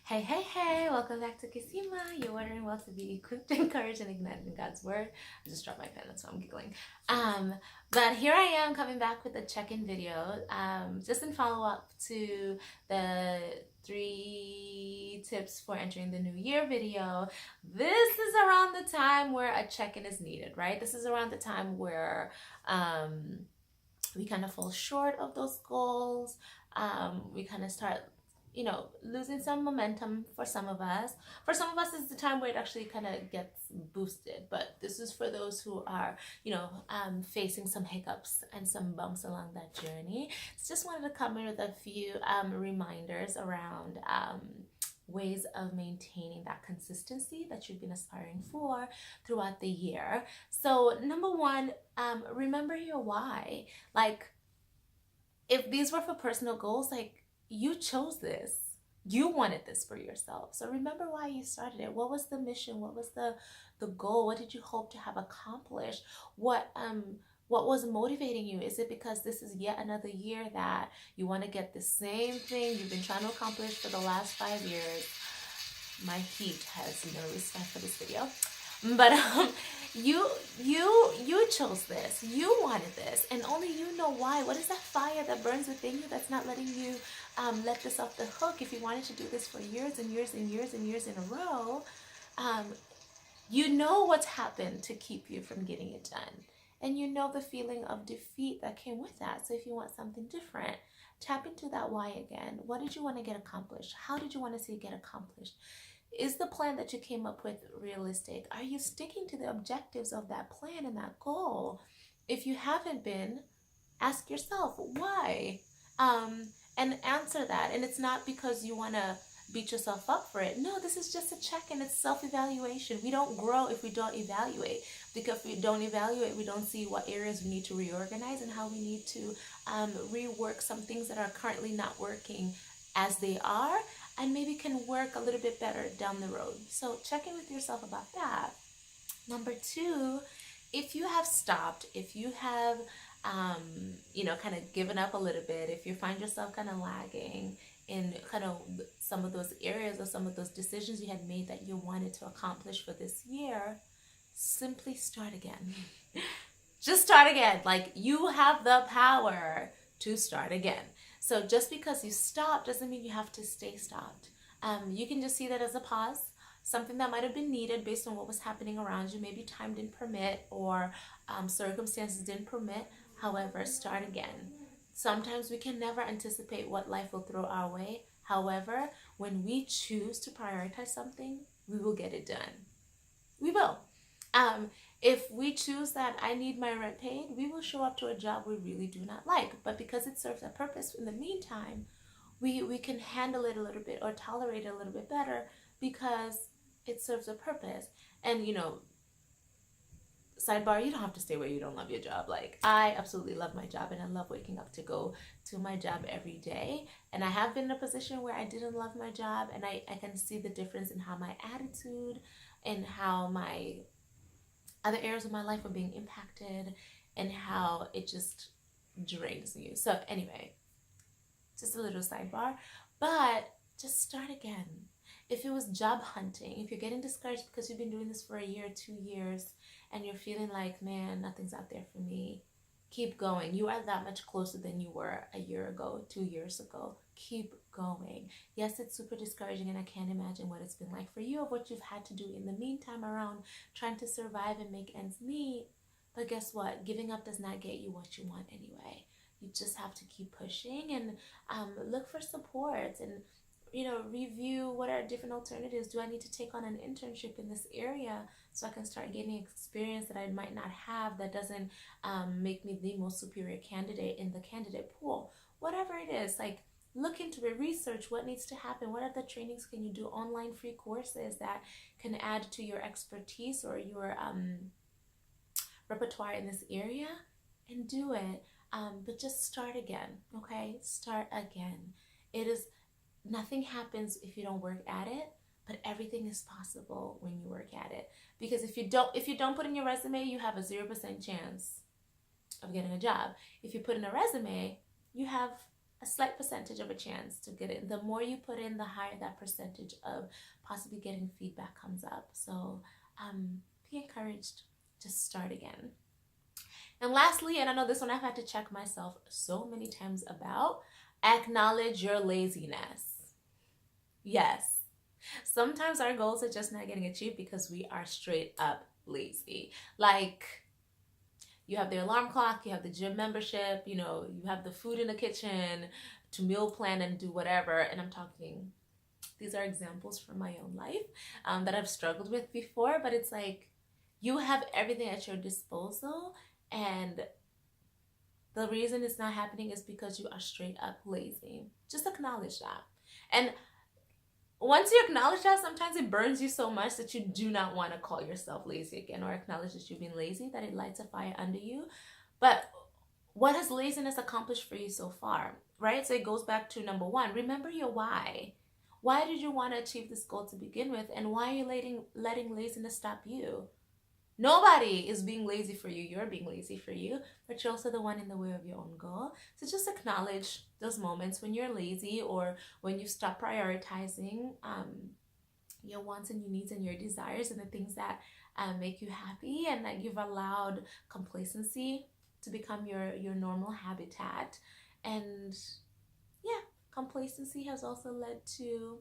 Hey, hey, hey, welcome back to Kisima. You're wondering what to be equipped, encouraged, and ignited in God's Word. I just dropped my pen, that's why I'm giggling. But here I am coming back with a check-in video, just in follow-up to the 3 tips for entering the new year video. This is around the time where a check-in is needed, right? This is around the time where we kind of fall short of those goals. We kind of start losing some momentum for some of us. For some of us, it's the time where it actually kind of gets boosted. But this is for those who are, facing some hiccups and some bumps along that journey. So just wanted to come in with a few reminders around ways of maintaining that consistency that you've been aspiring for throughout the year. So number one, remember your why. Like, if these were for personal goals, like, you chose this. You wanted this for yourself. So remember why you started it. What was the mission? What was the goal? What did you hope to have accomplished? What was motivating you? Is it because this is yet another year that you want to get the same thing you've been trying to accomplish for the last 5 years? My heat has no respect for this video. But you chose this. You wanted this, and only you know why. What is that fire that burns within you that's not letting you let this off the hook? If you wanted to do this for years and years and years and years in a row, you know what's happened to keep you from getting it done, and you know the feeling of defeat that came with that. So if you want something different, tap into that why again. What did you want to get accomplished? How did you want to see it get accomplished? Is the plan that you came up with realistic? Are you sticking to the objectives of that plan and that goal? If you haven't been, ask yourself why, and answer that. And it's not because you want to beat yourself up for it. No, this is just a check-in. It's self-evaluation. We don't grow if we don't evaluate. Because if we don't evaluate, we don't see what areas we need to reorganize and how we need to rework some things that are currently not working as they are, and maybe can work a little bit better down the road. So check in with yourself about that. Number 2, if you have stopped, if you have, kind of given up a little bit, if you find yourself kind of lagging in kind of some of those areas or some of those decisions you had made that you wanted to accomplish for this year, simply start again. Just start again. Like, you have the power to start again. So just because you stop doesn't mean you have to stay stopped. You can just see that as a pause, something that might have been needed based on what was happening around you. Maybe time didn't permit, or circumstances didn't permit. However, start again. Sometimes we can never anticipate what life will throw our way. However, when we choose to prioritize something, we will get it done. We will. If we choose that I need my rent paid, we will show up to a job we really do not like. But because it serves a purpose in the meantime, we can handle it a little bit or tolerate it a little bit better because it serves a purpose. And, sidebar, you don't have to stay where you don't love your job. Like, I absolutely love my job, and I love waking up to go to my job every day. And I have been in a position where I didn't love my job, and I can see the difference in how my attitude and how my other areas of my life are being impacted, and how it just drains you. So anyway, just a little sidebar, but just start again. If it was job hunting, if you're getting discouraged because you've been doing this for a year, 2 years, and you're feeling like, man, nothing's out there for me, keep going. You are that much closer than you were a year ago, 2 years ago. Keep going. Yes, it's super discouraging, and I can't imagine what it's been like for you, of what you've had to do in the meantime around trying to survive and make ends meet. But guess what? Giving up does not get you what you want anyway. You just have to keep pushing and look for support, and review what are different alternatives. Do I need to take on an internship in this area so I can start gaining experience that I might not have, that doesn't make me the most superior candidate in the candidate pool? Whatever it is, like, look into it, research what needs to happen. What other trainings can you do? Online free courses that can add to your expertise or your repertoire in this area, and do it. But just start again, okay? Start again. Nothing happens if you don't work at it, but everything is possible when you work at it. Because if you don't put in your resume, you have a 0% chance of getting a job. If you put in a resume, you have a slight percentage of a chance to get it. The more you put in, the higher that percentage of possibly getting feedback comes up. So be encouraged to start again. And lastly, and I know this one I've had to check myself so many times about, acknowledge your laziness. Yes, sometimes our goals are just not getting achieved because we are straight up lazy. Like, you have the alarm clock, you have the gym membership, you have the food in the kitchen to meal plan and do whatever. And I'm talking, these are examples from my own life that I've struggled with before, but it's like you have everything at your disposal, and the reason it's not happening is because you are straight up lazy. Just acknowledge that. And once you acknowledge that, sometimes it burns you so much that you do not want to call yourself lazy again, or acknowledge that you've been lazy, that it lights a fire under you. But what has laziness accomplished for you so far, right? So it goes back to number one, remember your why. Why did you want to achieve this goal to begin with? And why are you letting laziness stop you? Nobody is being lazy for you. You're being lazy for you, but you're also the one in the way of your own goal. So just acknowledge those moments when you're lazy, or when you stop prioritizing your wants and your needs and your desires and the things that make you happy, and that you've allowed complacency to become your normal habitat. And yeah, complacency has also led to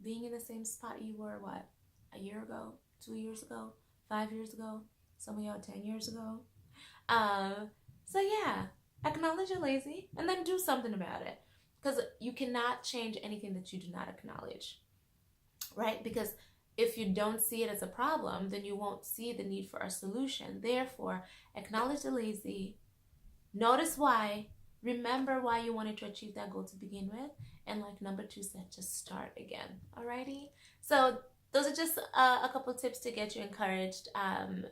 being in the same spot you were, what, a year ago, 2 years ago, 5 years ago, some of y'all 10 years ago. So yeah, acknowledge you're lazy and then do something about it, because you cannot change anything that you do not acknowledge, right? Because if you don't see it as a problem, then you won't see the need for a solution. Therefore, acknowledge the lazy, notice why, remember why you wanted to achieve that goal to begin with, and like number 2 said, just start again. Alrighty? So those are just a couple tips to get you encouraged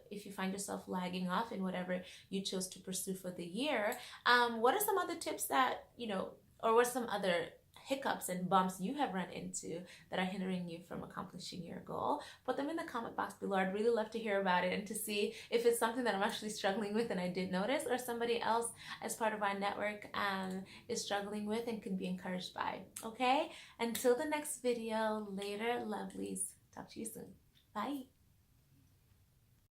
if you find yourself lagging off in whatever you chose to pursue for the year. What are some other tips that, or what are some other hiccups and bumps you have run into that are hindering you from accomplishing your goal? Put them in the comment box below. I'd really love to hear about it and to see if it's something that I'm actually struggling with and I did notice, or somebody else as part of our network is struggling with and could be encouraged by. Okay? Until the next video, later, lovelies. Talk to you soon. Bye.